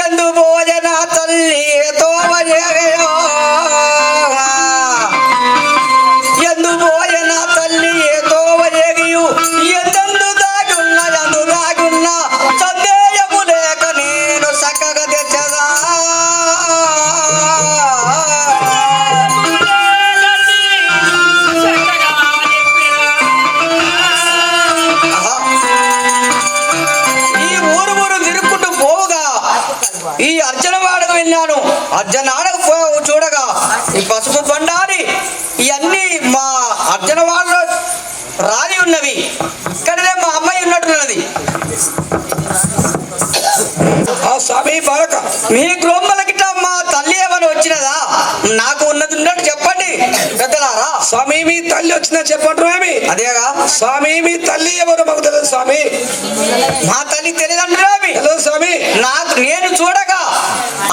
ఎందు భోజన తల్లి తోవజేయో ఎందు భోజన తల్లి తోవజేయు ఎందు దాగున్న సందేహము లేక నేను చక్కగా తెచ్చదా ఈ అర్జున వాడకు వెళ్ళాను. అర్జున ఆడకు చూడగా ఈ పసుపు బండారి ఇవన్నీ మా అర్జున వాడలో రాలి ఉన్నవి. ఇక్కడనే మా అమ్మాయి ఉన్నట్టున్నది. స్వామి బాలక మీ గ్రోమ్మల గిట్ట మా తల్లి ఏమైనా వచ్చినదా? నాకు ఉన్నది ఉన్నట్టు చెప్పండి పెద్దలారా. స్వామి మీ తల్లి వచ్చిందా చెప్పండి ఏమి? అదేగా స్వామి మీ తల్లి ఎవరు మాకు తెలియదు స్వామి. మా తల్లి తెలియదంటారేమి? తెలియదు స్వామి. నాకు నేను చూడగా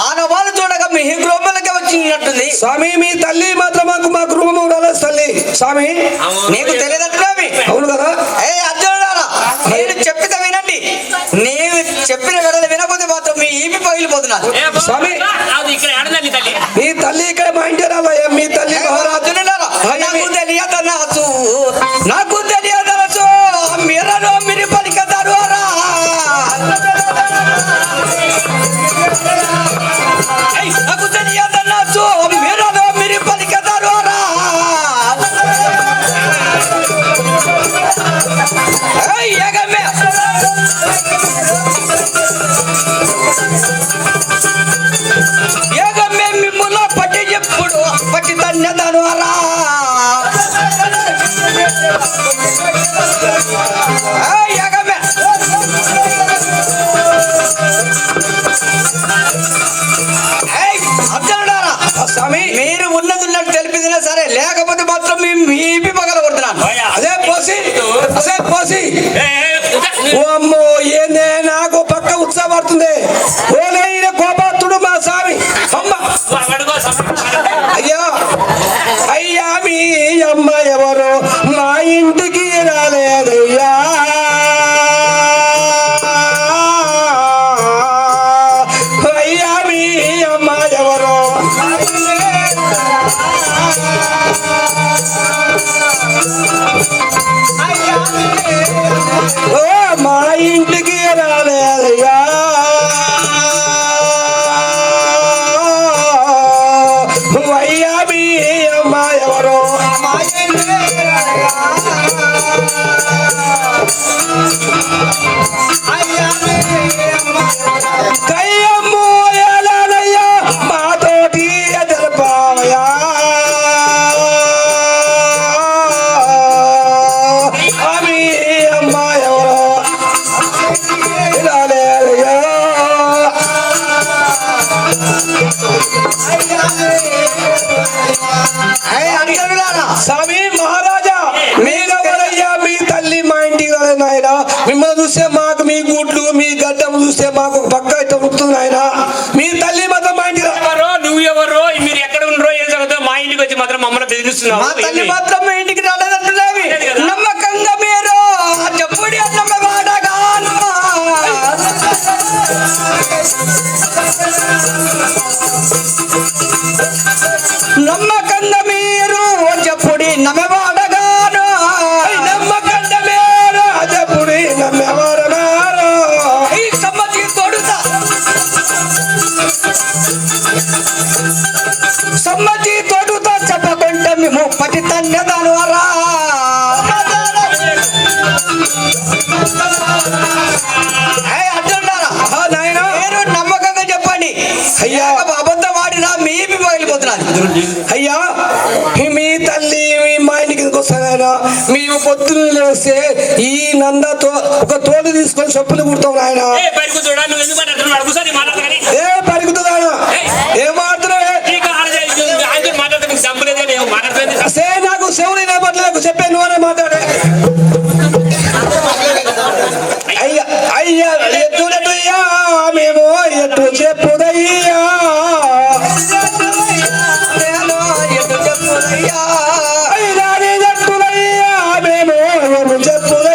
ఆనవాళ్ళు చూడగా మీ గ్రోమ్మలకే వచ్చినట్టుంది. స్వామి మీ తల్లి మాత్రం మా గృహము రాలేదు తల్లి స్వామి. నీకు తెలియదంటారేమి? అవును కదా. ఏ అర్జునుడారా, నేను చెప్పితే వినండి. నేను చెప్పిన వెడలు వినకపోతే మాత్రం మీ ఈపి పగిలిపోతున్నారు. స్వామి మీ తల్లి ఇక్కడ మా ఇంటి రాలయ్యా. మీ తల్లి అర్జునుడారా, నాకు తెలియదనసు నాకు తెలియదనసు మీరలో మీరు పలికతారు నాకు తెలియదనసు మీరలో మీరు పలికతారు ఏగమే మిమ్ముల పట్టి ఎప్పుడు పట్టి తన్నదను అరా ఏగమే అర్జునుడారా, స్వామి మీరు ఉన్నది ఉన్నట్టు తెలిపిదినా సరే, లేకపోతే మాత్రం మీ పగల కొడుతున్నాను. అదే పోసి అమ్మో ఏందే నాకు పక్క ఉత్సాహపడుతుంది. ఓలైన కోపాత్తుడు మా స్వామి. అమ్మ అయ్యా మీ అమ్మ ఎవరు మా ఇంటికి రాలేదయ్యా. అయ్యా మీ అమ్మ ఎవరు మా ఇంటికి రాలేదయ్యా. అయ్యా మీ అమ్మ ఎవరు కయ్యమ్ము ఎలానయ్యా మాతోటి ఎదరపావయా. మీ అమ్మ ఎవరు రాలేదయ్యా. స్వామి మహారాజా మీరెవరయ్యా? మీ తల్లి మా ఇంటికి రాలేదు నాయన. మిమ్మల్ని చూస్తే మాకు మీ గుడ్లు మీ గడ్డం చూస్తే మాకు పక్క అయితే ఉడుకుతుంది ఆయన. మీ తల్లి మాత్రం మా ఇంటికి నువ్వు ఎవరో మీరు ఎక్కడ ఉండరో ఏం జరుగుతుందో మా ఇంటికి వచ్చి మాత్రం మమ్మల్ని బెదిరిస్తున్నావు. మా తల్లి మాత్రం మా ఇంటికి రాలేదంటున్నావి. నమ్మకంగా మీరు చెప్పుడి అన్నమ్మ వాడగా నమ్మకంద మీరు చెప్పుడి నమ్మవాడగాను నమ్మకండ మీరు చెప్పుడి నమ్మవాడగాను ఈ సమ్మతి తోడుతా సమ్మతి తోడుతా చెప్పకుండా మేము పట్టి తన్నదాను అరా. మీరు నమ్మకంగా చెప్పండి. అయ్యా అబద్ధం ఆడినా మీపి పగిలిపోతున్నారు. అయ్యా మీ తల్లి మా ఇంటికి వస్తానైనా మేము పొద్దున్న లేస్తే ఈ నందతో ఒక తోలు తీసుకొని చెప్పులు కుడతాం నాయన. ఏ పరుగుతుందా ఏం మాట్లాడుతున్నావే? నాకు శివుని నేపథ్యం చెప్పాను నువ్వనే మాట్లాడే. అయ్యా అయ్యా ఎత్తులయ్యా మేము ఎట్టు చెప్పుదయ్యా. ఎట్టులయ్యా మేము చెప్పుదయ్యా.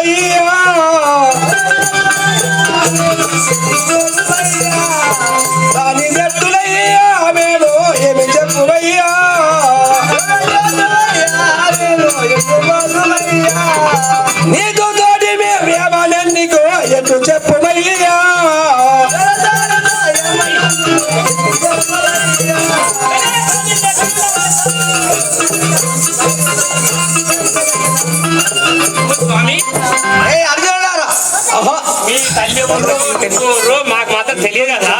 నీతో తోటి మేమేమని నీకు ఎటు చెప్పుమయ్యా స్వామి ఏ అర్జునులారా, మీ తల్లి ఎవరు మాకు మాత్రం తెలియదు కదా.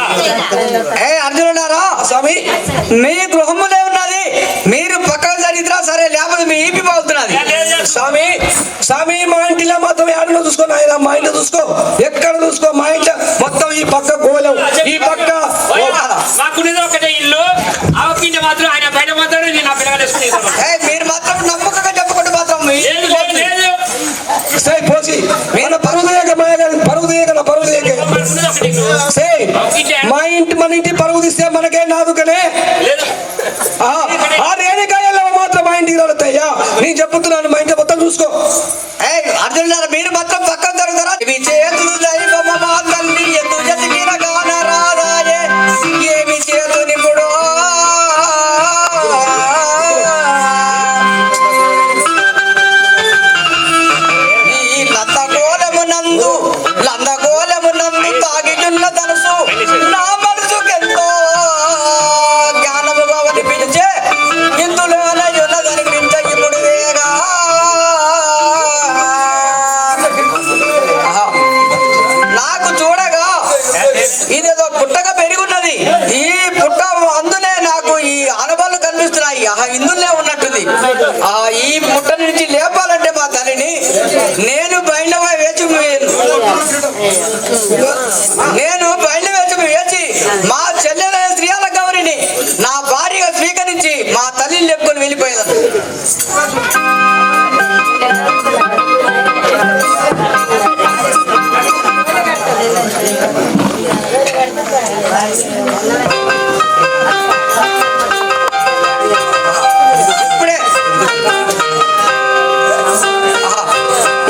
ఏ అర్జునులారా, స్వామి మీ గృహములే ఉన్నది, మీరు పక్కన జరిగితే సరే, లేకపోతే మీ ఈపి పోతున్నది. స్వామి స్వామి మా ఇంటిలో మొత్తం ఏడలో చూసుకో నాయన, మా ఇంట్లో చూసుకో, ఎక్కడ చూసుకో, మా ఇంట్లో మొత్తం ఈ పక్క గోలం, ఈ పక్క నాకునేది ఒకటే ఇల్లు, ఆ కింద మాత్రం ఆయన బయట మాత్రం నేను నా పిల్లలు వేసుకునేది. ఏ మీరు మాత్రం నమ్మకంగా చెప్పకుండా మాత్రం మీ ఈపి పోతుంది. సే పోసి మన పరువు తీయక పరువు తీయక సే మా ఇంటి మన ఇంటి పరువు తీస్తే మనకే నాదుకనే ఆ రేణికాయలో మాత్రం మా ఇంటికి రాలుతాయ్యా. నేను చెప్పుతున్నాను, మా ఇంటి మొత్తం చూసుకో. ఏ అర్జునులారా, మీరు మాత్రం పక్కన జరుగుతారా? మీ చేతులు దైవమ మా తల్లి ఎందు జతికిన గాన రాదాయే, ఏమి చేతు నిపుడో ఈ లందగోళమునందు తాగిచున్న తనసు నా మనసుకెంతో జ్ఞానముగా అనిపించే, ఇందులోన యున్నదనిపించ ఇప్పుడు వేగా. నాకు చూడగా ఇదేదో పుట్టగా పెరుగున్నది, ఈ పుట్ట అందునే నాకు ఈ అనుభవాలు కనిపిస్తున్నాయి. ఇందులో ఉన్నట్టుంది. ఈ పుట్ట నుంచి లేపాలంటే మా తల్లిని నేను బయట వేచి మా చెల్లెలైన శ్రీయాల గౌరిని నా భార్యగా స్వీకరించి మా తల్లిని లేపుకొని వెళ్ళిపోయేదాన్ని.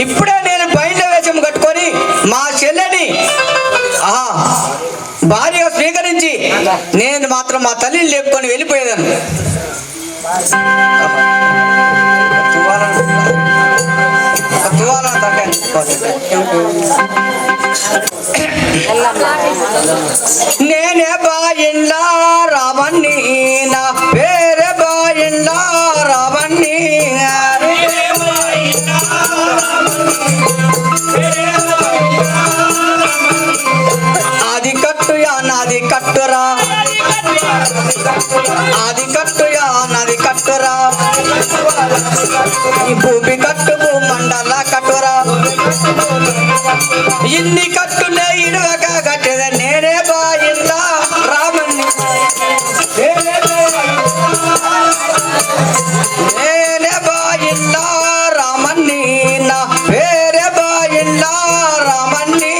ఇప్పుడే నేను బయట వేషం కట్టుకొని మా చెల్లెని భార్యగా స్వీకరించి నేను మాత్రం మా తల్లిని లేపుకొని వెళ్ళిపోయేదాన్ని. నేనే బాయిండ్లా రావణ్ణి, నా పేరే బాయిండ్లా రావణ్ణి. అది కట్టుయా నాది కట్టురా, అది కట్టుయా నాది కట్టురా, ఈ భూమి కట్టు మండల కట్టురా, ఇన్ని కట్టులే ఇరువక కట్టేద నేనే బాయిందా రామన్ని, నేనే బాయిందా రామన్ని, నా పేరే బాయిందా రామన్ని.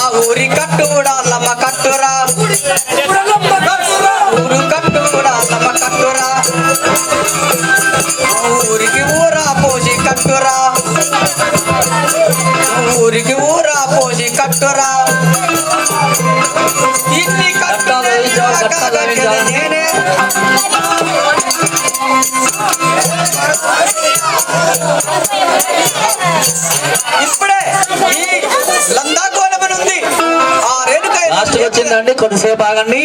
ఆ ఊరి కట్టుడా లమ్మ కట్టురా, ఊరు కట్టుడా లమ్మ కట్టురా, ఊరికి ఊరా పోసి కట్టురా, ఊరికి ఊరా పోసి కట్టురా, ఇన్ని కట్టులే నేనే. ఇప్పుడే ఈ లందాకోలమనుంది ఆ రేణుకాయ లాస్ట్ వచ్చిందండి, కొద్దిసేపు ఆగండి.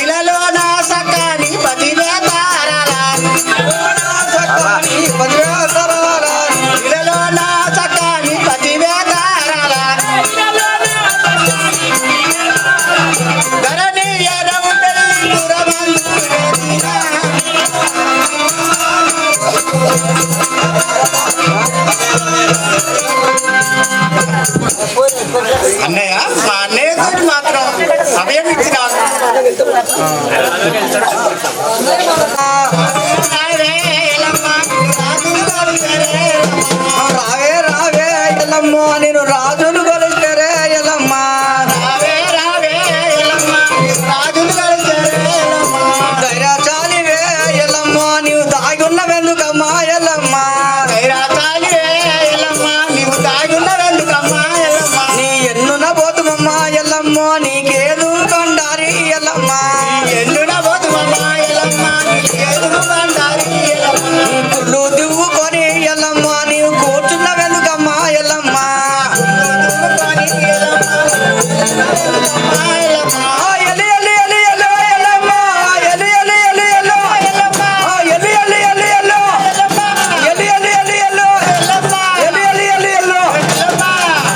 ఇలలో నా సకాని పతివే తారలా, ఇలలో నా సకాని పతివే తారలా, ధరణి ఎరవు పెళ్లి పురమందు అన్నయ్య, మా అన్నయ్య తోటి మాత్రం అభయం ఇచ్చినాను. రే ఎల్లమ్మో నేను రాజును కొలిస్తేరే ఎల్లమ్మ రావే రావే ఎల్లమ్మ రాజును కలిసేరే ఎల్లమ్మ ధైర్యశాలివే ఎల్లమ్మో నీవు దాగున్నవెందుకమ్మా ఎల్లమ్మ ధైర్యశాలివే ఎల్లమ్మ నీవు దాగున్నవెందుకమ్మా ఎల్లమ్మ నీ ఎన్నున పోతుమమ్మా ఎల్లమ్మో నీకేదు కొండారి ఎల్లమ్మ ఎన్నున పోతుమమ్మా ఎల్లమ్మ నీకేదును బండారి ఎల్లమ్మ నీ కుళ్ళు దువ్వుకొని ఎల్లమ్మ నీవు కూర్చున్నవెందుకమ్మా ఎల్లమ్మ దువ్వుకొని ఎల్లమ్మ ఎల్లమ్మ ఆ ఎలి ఎలి ఎలి ఎలో ఎల్లమ్మ ఎలి ఎలి ఎలి ఎలో ఎల్లమ్మ ఆ ఎలి ఎలి ఎలి ఎలో ఎలి ఎలి ఎలి ఎలో ఎలి ఎలి ఎలి ఎలో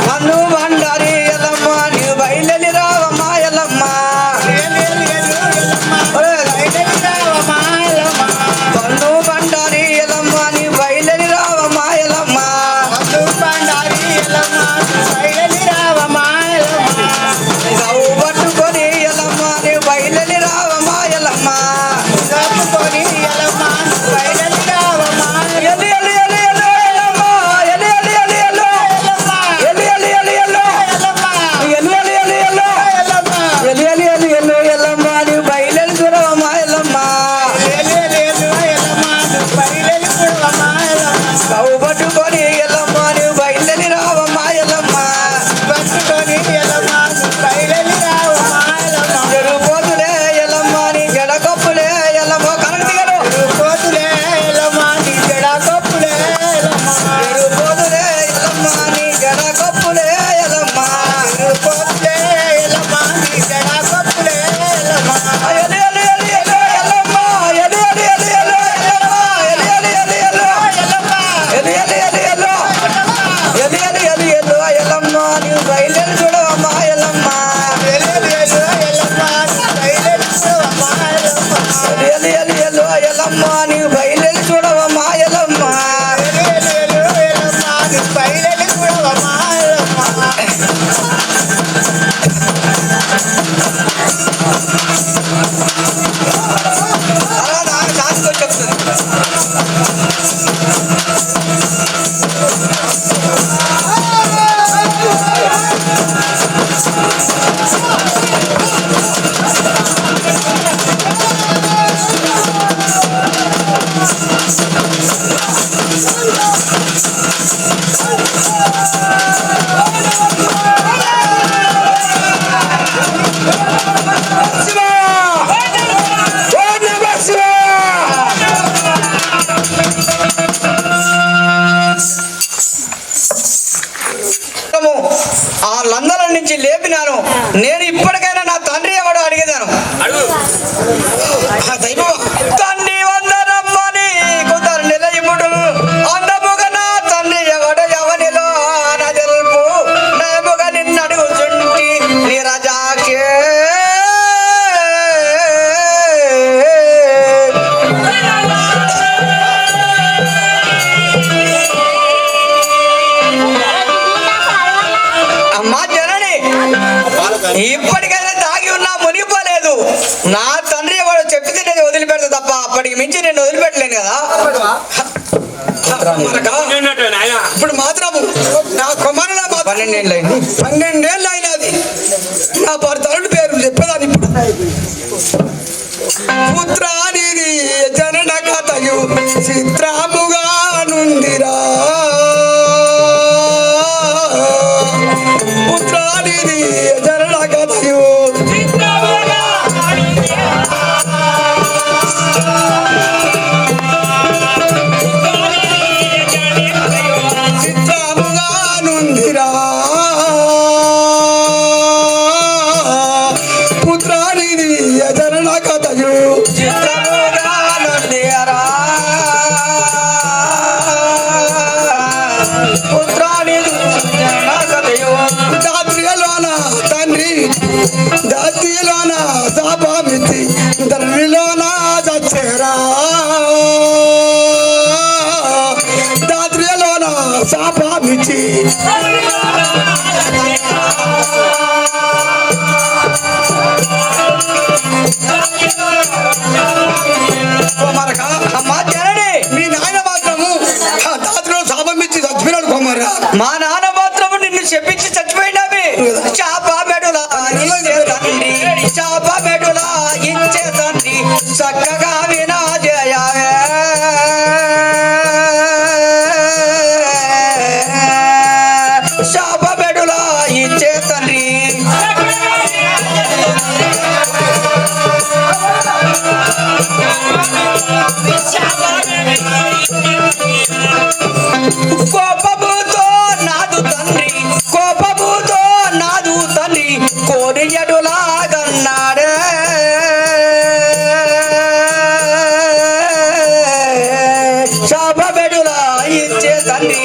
మన్ను బండారి ఎల్లమ్మ నీవు బయలుదేరి రావమ్మా ఎల్లమ్మ మన్ను బండారి ఎల్లమ్మ నీవు బయలుదేరి రావమ్మా ఎల్లమ్మ గవ్వు పట్టుకొని ఎల్లమ్మ నీవు బయలుదేరి రావమ్మా ఎల్లమ్మ ఎలి ఎలి ఎలి ఎలో ఎల్లమ్మ ఎలి ఎలి ఎలి ఎలో ఎలి ఎలి ఎలి ఎలో ఎలి ఎలి ఎలి ఎలో ఎలి ఎలి ఎలి ఎలో ఎల్లమ్మ నీవు బయలుదేరి చూడవమ్మా ఎల్లమ్మ గవ్వు పట్టుకొని ఎల్లమ్మ నీవు బయలుదేరి రావమ్మా ఎల్లమ్మ చెరుపోతులే ఎల్లమ్మ నీ జడ కప్పులే ఎల్లమ్మ కరెంట్ దిగరు చెరుపోతులే ఎల్లమ్మ నీ జడ కప్పులే ఎల్లమ్మ ఎలి ఎలి ఎలి ఎలో ఎల్లమ్మ ఎలి ఎలి ఎలి ఎలో ఎల్లమ్మ ఎలి ఎలి ఎలి ఎలో ఎలి ఎలి ఎలి ఎలో ఎలి ఎలి ఎలి ఎలో ఎల్లమ్మ నీవు బయలుదేరి చూడవమ్మా ఎల్లమ్మ ఎలి ఎలి ఎలి ఎలో ఎల్లమ్మ నీవు బయలుదేరి చూడవమ్మా ఎల్లమ్మ అలా నాకు శాంతితో చెప్తుంది శివ ఓం నమః శివ ఆ లందరం నుంచి లేపినాను నేను ఇప్పటికైనా నా తండ్రి ఎవడో అడిగేదాను అడుగు తండ్రి వందరమ్మని కుదరు నిలయముడు అందముగా నా తండ్రి ఎవడు ఎవనిలో నజల్పు నయముగా నిన్ను అడుగుచుంటి నీరజాక్షే అమ్మా జనని ఇప్పటికైనా దాగి ఉన్నా మునిగిపోలేదు నా తండ్రి ఎవడు చెప్పితే నేను వదిలిపెడతా తప్ప అప్పటికి మించి నేను వదిలిపెట్టలేను కదా ఉన్నట్టు నాయన ఇప్పుడు మాత్రము నా కుమారుల 12 ఏళ్ళు అయింది 12 అయినది నా భర్తరుడి పేరు చెప్పేదాన్ని ఇప్పుడు పుత్రానిది జనన కథయు చిత్రముగా నుందిరా పుత్రానిది జనన కథయు చిత్రముగా నుందిరా పుత్రానిది జనన కథయు చిత్రముగా నుండియరా పుత్రాని జనకథయు దాత్రిలోన తండ్రి దాత్రిలోన శాపమితి తండ్రిలోన చచ్చేరా దాత్రిలోన శాపమితి కుమారక అమ్మా జనని మీ నాయన మాత్రము దాత్రిలో శాపమిచ్చి చచ్చిపోయినాడు కుమారా మా నాన్న మాత్రం నిన్ను చెప్పించి చచ్చిపోయినావి చాప మెడుల ఇచ్చే తండ్రి చాప మెడుల ఇచ్చే తండ్రి చక్కగా వినాజయావే చాప మెడుల ఇచ్చే తండ్రి కోపముతో నాదు తండ్రి కోపముతో నాదు తండ్రి కోరియడులాగన్నాడే శాపబెడులా ఇచ్చే తండ్రి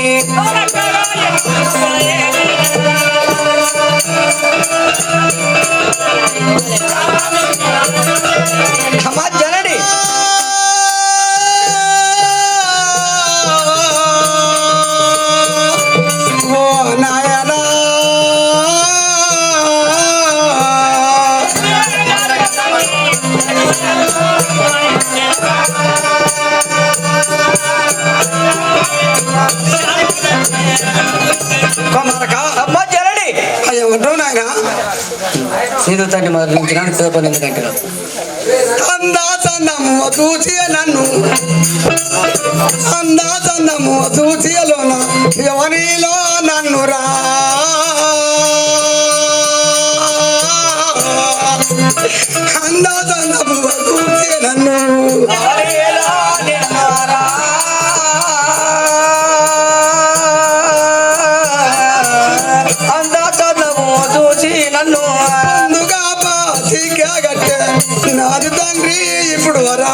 అమ్మా జనని ఓ నాయనా అమ్మా జనని ఏమంటావు నాయనా నీదు తండ్రి మొదలుంచడానికి పేపర్ ఎందుకంటే అందాచందము చూచి నన్ను అందాచందము చూచిలోన ఎవరిలో నన్ను రా అందాచందము చూచి నన్ను అందాచందము చూసి నన్ను ముందుగా పాతికే గట్టే నాది తండ్రి ఇప్పుడు వరా